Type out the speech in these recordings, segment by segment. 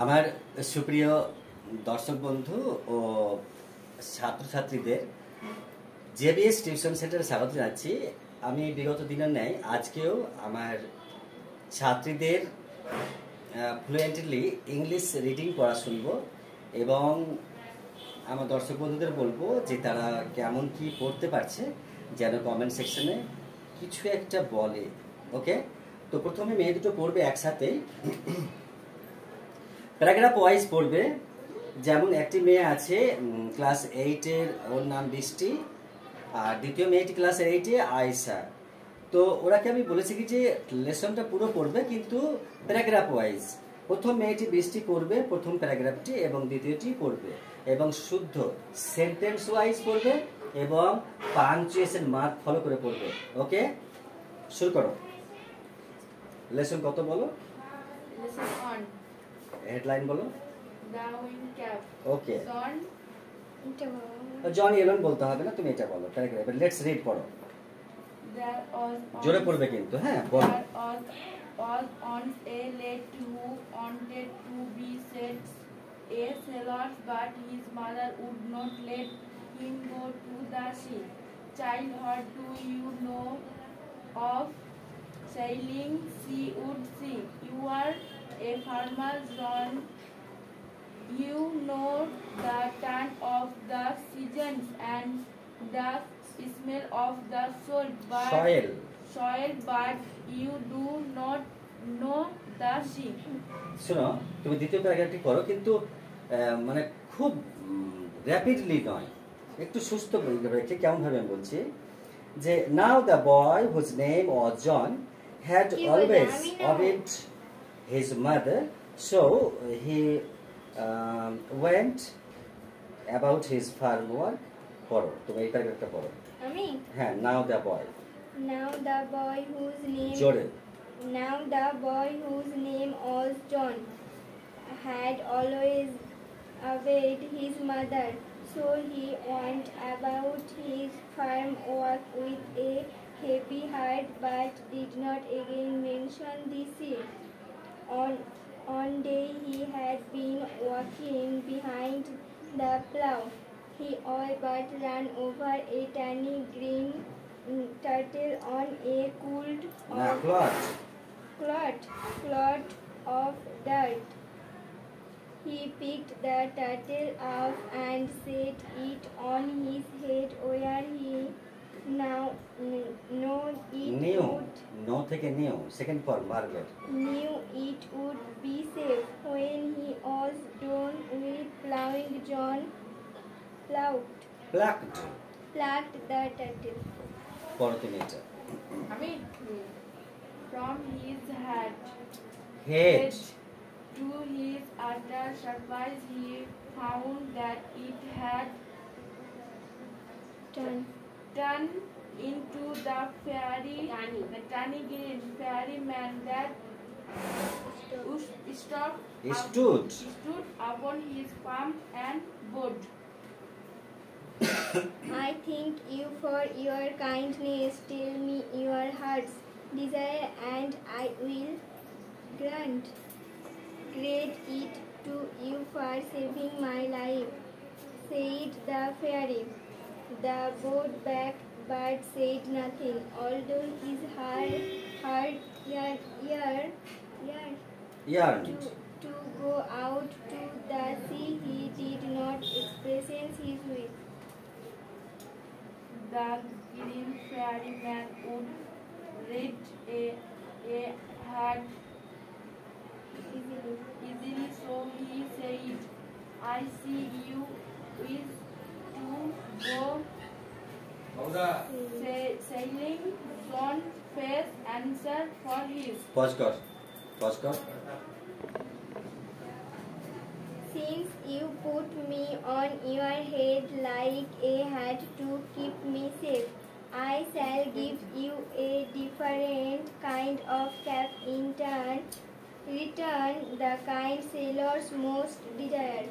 আমার সুপ্রিয় দর্শক বন্ধু ও ছাত্রছাত্রীদের জেবিএস টিউশন সেন্টারে স্বাগত জানাচ্ছি। আমি বিগত দিনের ন্যায় আজকেও আমার ছাত্রীদের ফ্লুয়েন্টলি ইংলিশ রিডিং পড়া শুনবো এবং আমার দর্শক বন্ধুদের বলবো যে তারা কেমন কি পড়তে পারছে যেন কমেন্ট সেকশনে কিছু একটা বলে। ওকে, তো প্রথমে মেয়ে দুটো পড়বে একসাথে, প্যারাগ্রাফ ওয়াইজ পড়বে। যেমন একটি মেয়ে আছে ক্লাস 8-এর, ওর নাম বৃষ্টি, আর দ্বিতীয় মেয়েটি ক্লাস 8-এ আয়েশা। তো ওরাকে আমি বলেছি কি যে লেসনটা পুরো পড়বে কিন্তু প্যারাগ্রাফ ওয়াইজ। প্রথম মেয়েটি বৃষ্টি পড়বে প্রথম প্যারাগ্রাফটি এবং দ্বিতীয়টি পড়বে এবং শুদ্ধ সেন্টেন্স ওয়াইজ পড়বে এবং পাংচুয়েশন মার্ক ফলো করে পড়বে। ওকে, শুরু করো। লেসন কত বলো? Lesson 1. হেডলাইন বলো। The wind cap. Okay, John. John Allen বলতে হবে না, তুমি এটা বলো প্যারাগ্রাফ। লেটস রিড পড়ো, There was জোরে পড়বে কিন্তু। হ্যাঁ বলো। was once a lad who wanted to be set a sailor, but his mother would not let him go to the sea. Child, what do you know of sailing? She would say. You are a farmer, John. You know the turn of the seasons and the smell of the soil, but you do not know the sea. শোনো, তুমি দ্বিতীয় প্যারাগ্রাফটি করো কিন্তু মানে খুব rapidly নয়, একটু সুস্থ রেখে। কেমন ভাবে আমি বলছি যে now the boy whose name was John had always obeyed his mother, so he went about his farm work. পড়ো, তুমি এই প্যারাগ্রাফটা পড়ো। আমি হ্যাঁ, now the boy. Now the boy whose name জোরে। Now the boy whose name was John had always obeyed his mother, so he went about his farm work with a heavy heart, but did not again mention the sea. On day he had been walking behind the plough. He all but ran over a tiny green turtle on a না, clot. clot of dirt. He picked the turtle up and set it on his head, where he now knew it knew, would know থেকে knew, second for Margaret. knew it would be safe. When he was done with plowing, John plucked. plucked the turtle. পড়ো তুমি এটা। From his head head. to his utter surprise, he found that it had turned into the tiny green fairyman that stood upon his farm and bowed. I thank you for your kindness. Tell me your heart's desire, and I will grant it to you for saving my life, said the fairy. The boat-back bird said nothing, although his heart yarn. to go out to the sea. He did not express his wish. The green fairyman would read a heart easily, so he said, I see you wish to go sailing. John face answer for his. Pause কর। Since you put me on your head like a hat to keep me safe, I shall give you a different kind of cap in return, the kind sailors most desire,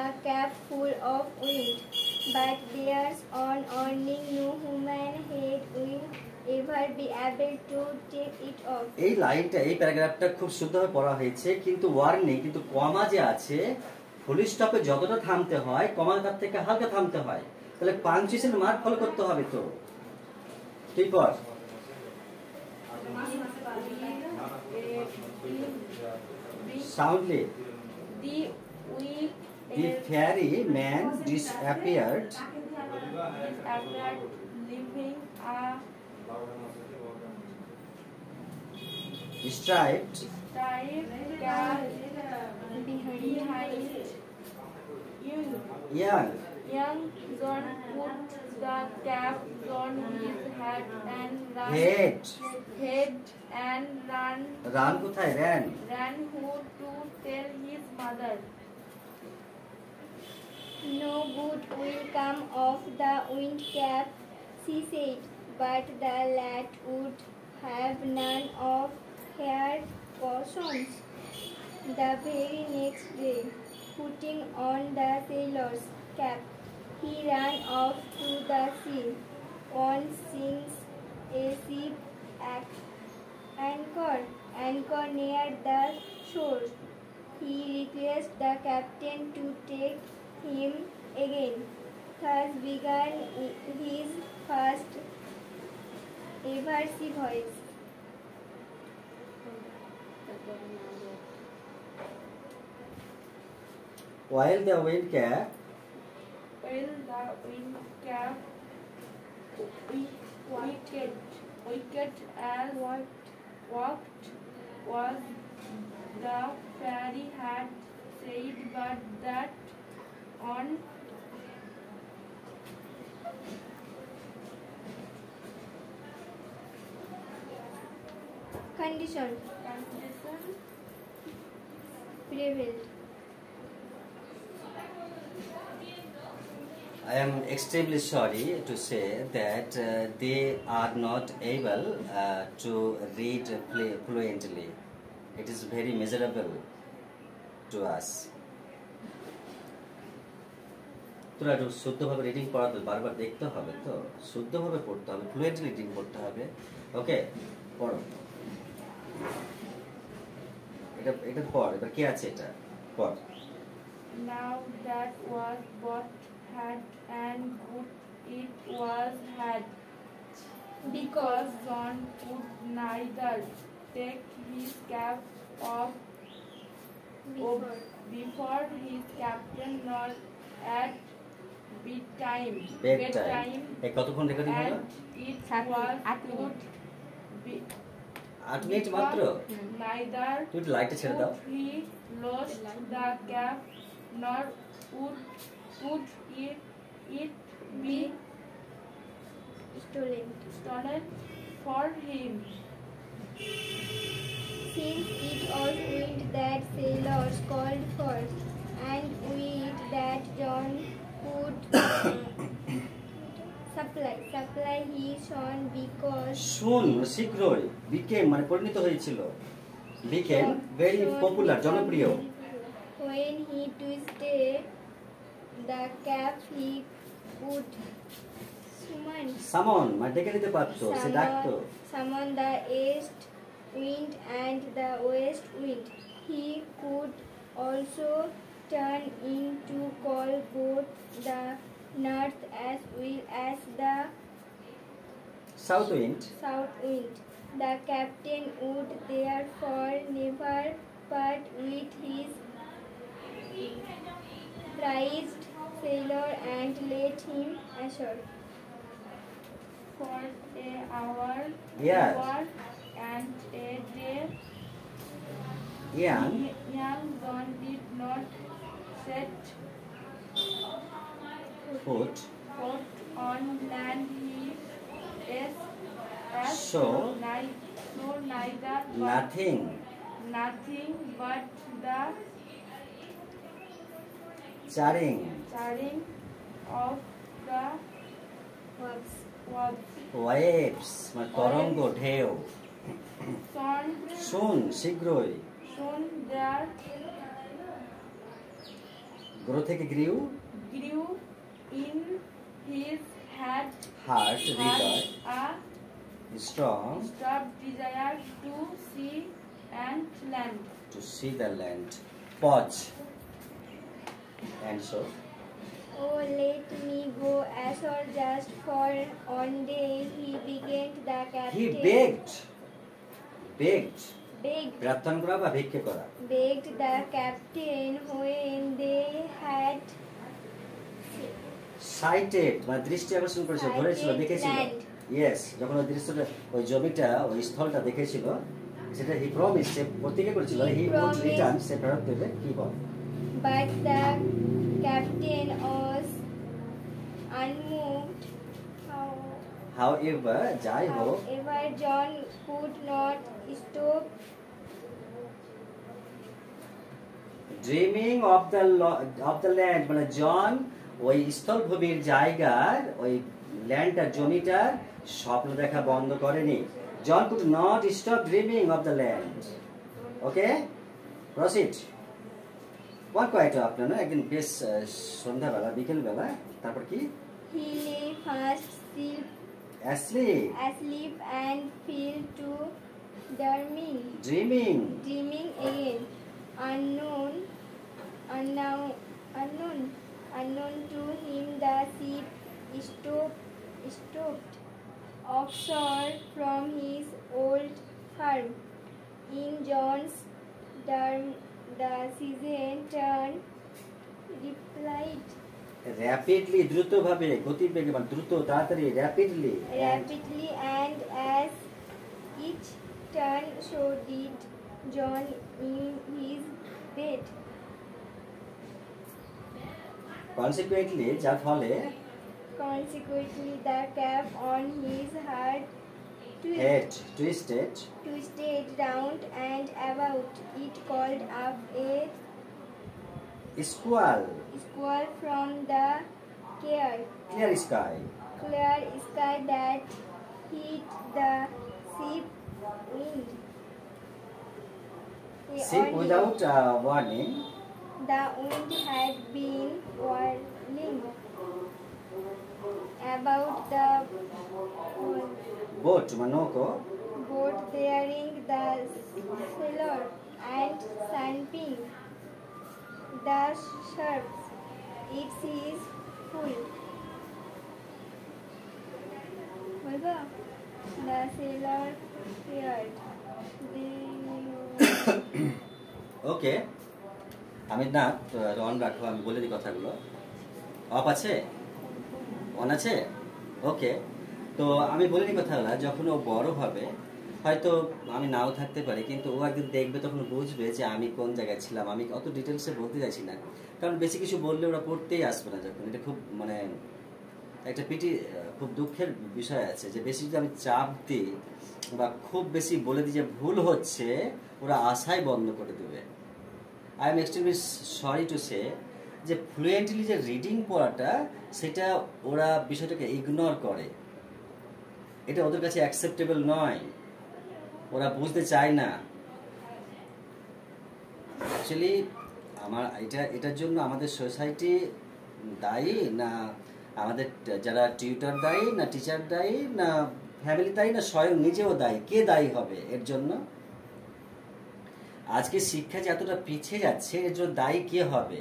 a cap full of wind. But there's on earning no human head ever be able to take it off. এই লাইনটা এই প্যারাগ্রাফটা খুব শুদ্ধভাবে পড়া হয়েছে, কিন্তু warning কিন্তু কমা যে আছে ফুল স্টপে যতটা থামতে হয় কমা তার থেকে হালকা থামতে হয়, তাহলে পাঞ্চুয়েশন মার্ক ফলো করতে হবে। তো ঠিক পর soundly The The fairy man disappeared, leaving a striped striped cat behind. young Young John put the cap on his head and run কোথায় ran ran who to tell his mother. No good will come of the wind cap, she said, but the lad would have none of her cautions. The very next day, putting on the sailor's cap, he ran off to the sea. On seeing a ship anchor near the shore, he requested the captain to take him again. Thus began his first ever sea voyage. while the wind cap While the wind cap wicked as walked was the fairy had said, but that on Condition prevailed. I am extremely sorry to say that they are not able to read fluently. It is very miserable to us. তোরা একটু শুদ্ধভাবে reading পড়াতে বারবার দেখতে হবে, তো শুদ্ধভাবে পড়তে হবে, ফ্লুয়েন্টলি রিডিং করতে হবে। ওকে, পড়ো। এটা পড়, এবার কি আছে এটা পড়। Now that was both had and good it was had, because John could neither take his cap off before his captain nor at bedtime. এই কতক্ষণ রেকর্ডিং হলো? And it was good 8 minute মাত্র। neither তুই লাইটটা ছেড়ে দাও। he lost the cap nor would it be stolen for him. Since it was wind that sailors called for, and wind that John could supply he shone because শুন শীঘ্রই became মানে পরিণত হয়েছিল, became very popular জনপ্রিয়। when he twisted the cap he could summon মানে ডেকে নিতে পারতো, সে ডাকতো। summon the east wind and the west wind. He could also turn into call both the north as well as the south wind. The captain would therefore never part with his prized sailor and let him ashore. For a hour Yes. and a day, Young young John did not set foot foot on land. He is So neither nothing but the charring of the waves মানে তরঙ্গ ঢেউ। শুন শীঘ্রই soon there grow থেকে grew in his heart heart river a strong desire to see and land. to see the land. Pause. And so, Oh, let me go ashore just for one day. He begged the he captain. begged. Begged. প্রার্থনা করা বা ভিক্ষে করা। Begged the captain when they had sighted মানে দৃষ্টি আকর্ষণ করেছিল, ধরেছিল, sighted দেখেছিল। land. ইয়েস, যখন ওই দৃশ্যটা, ওই জমিটা, ওই স্থলটা দেখেছিল, সেটা হি প্রমিস, সে প্রতিজ্ঞা করেছিল হি উড রিটার্ন, সে ফেরত দেবে। কি বল? But the captain was unmoved. However, যাই হোক, However, John could not stop dreaming of the land, মানে জন ওই স্থলভূমির জায়গার, ওই ল্যান্ডটার, জমিটার স্বপ্ন দেখা বন্ধ করেনি। John could not stop dreaming of the land. Okay, proceed. One quiet afternoon, একদিন বেশ সন্ধ্যাবেলা, বিকেলবেলা, তারপর কি? he lay fast asleep and fell to dreaming again. Unknown to him, the ship stopped offshore from his old farm. In John's the season turned replied rapidly, দ্রুতভাবে, গতিবেগে, মানে দ্রুত, তাড়াতাড়ি, rapidly, and as each turn so did John in his bed. Consequently, যার ফলে Consequently, the cap on his head twisted round and about. It called up a squall from the clear sky that hit the ship without warning. The wind had been whirling about the boat, manoko, bearing the sailor and stamping the sharps. It is full. The sailor feared. ওকে, আমি না on রাখবো, আমি বলে দিই কথাগুলো। Of আছে, on আছে, ওকে। তো আমি বলে দিই কথাগুলো। যখন ও বড় হবে, হয়তো আমি নাও থাকতে পারি, কিন্তু ও একদিন দেখবে, তখন বুঝবে যে আমি কোন জায়গায় ছিলাম। আমি অত ডিটেলসে বলতে চাইছি না, কারণ বেশি কিছু বললে ওরা পড়তেই আসবে না। যখন এটা খুব মানে একটা খুব দুঃখের বিষয় আছে যে বেশি যদি আমি চাপ দিই বা খুব বেশি বলে দিই যে ভুল হচ্ছে, ওরা আশাই বন্ধ করে দেবে। I am extremely sorry to say যে ফ্লুয়েন্টলি যে রিডিং পড়াটা, সেটা ওরা বিষয়টাকে ইগনোর করে। এটা ওদের কাছে অ্যাকসেপ্টেবল নয়, ওরা বুঝতে চায় না। অ্যাকচুয়ালি এটার জন্য আমাদের সোসাইটি দায়ী, না আমাদের যারা টিউটর দায়ী, না টিচার দায়ী, না ফ্যামিলি দায়ী, না স্বয়ং নিজেও দায়ী? কে দায়ী হবে এর জন্য? আজকে শিক্ষা যে এতটা পিছিয়ে যাচ্ছে, এর জন্য দায়ী কে হবে?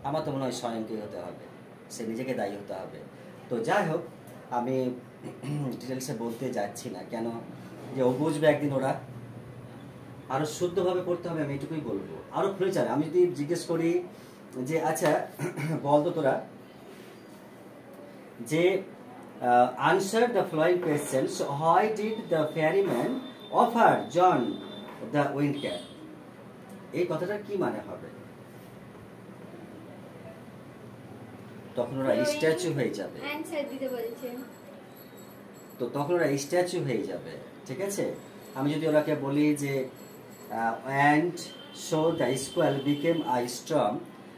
আমার তো মনে হয় স্বয়ংকে হতে হবে, সে নিজেকে দায়ী হতে হবে। তো যাই হোক, আমি ডিটেলসে বলতে যাচ্ছি না, কেন যে ও বুঝবে একদিন। ওরা আরো শুদ্ধভাবে পড়তে হবে, আমি এটুকুই বলবো। আরো ফিউচার আমি যদি জিজ্ঞেস করি যে আচ্ছা বলতো তোরা যে answer the following questions, why did the fairyman offer John the wind cap? এই কথাটা কি মানে হবে? তখন ওরা স্ট্যাচু হয়ে যাবে। অ্যানসার দিতে বলছে, তো তখন ওরা স্ট্যাচু হয়ে যাবে, ঠিক আছে? আমি যদি ওরাকে বলি যে and so the স্কোয়াল became I strong,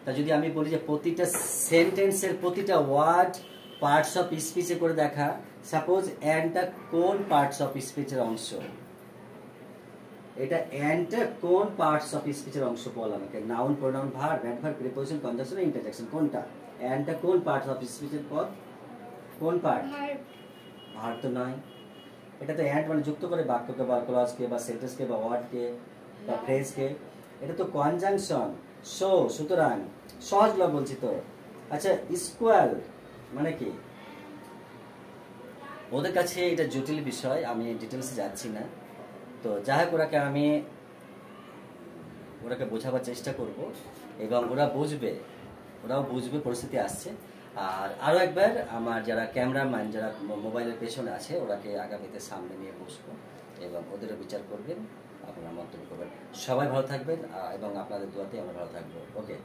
তা যদি আমি বলি যে প্রতিটা সেন্টেন্সের প্রতিটা ওয়ার্ড পার্টস অফ স্পিচে করে দেখা, সাপোজ অ্যান্ডটা কোন পার্টস অফ স্পিচের অংশ? এটা অ্যান্ডটা কোন পার্টস অফ স্পিচের অংশ বল আমাকে। Noun, pronoun, verb, adverb, preposition, conjunction, interjection, কোনটা? অ্যান্ডটা কোন পার্টস অফ স্পিচের পদ? কোন পার্ট? ভার্ব তো নয়। এটা তো অ্যান্ড মানে যুক্ত করে বাক্যকে বা ক্লজকে বা সেন্টেন্সকে বা ওয়ার্ডকে বা ফ্রেজকে। এটা তো কনজাংশন। সো সুতরাং সহজলভ্য বলছি তো। আচ্ছা ইকুয়াল মানে কি? ওদের কাছে এটা জটিল বিষয়, আমি ডিটেলসে যাচ্ছি না। তো যাই হোক ওরাকে বোঝাবার চেষ্টা করব এবং ওরাও বুঝবে পরিস্থিতি আসছে। আর আরও একবার আমার যারা ক্যামেরাম্যান, যারা মোবাইলের পেছনে আছে, ওরাকে আগামীতে সামনে নিয়ে বসবো এবং ওদেরও বিচার করবেন, আপনারা মন্তব্য করবেন। সবাই ভালো থাকবেন এবং আপনাদের দোয়াতে আমরা ভালো থাকবো। ওকে।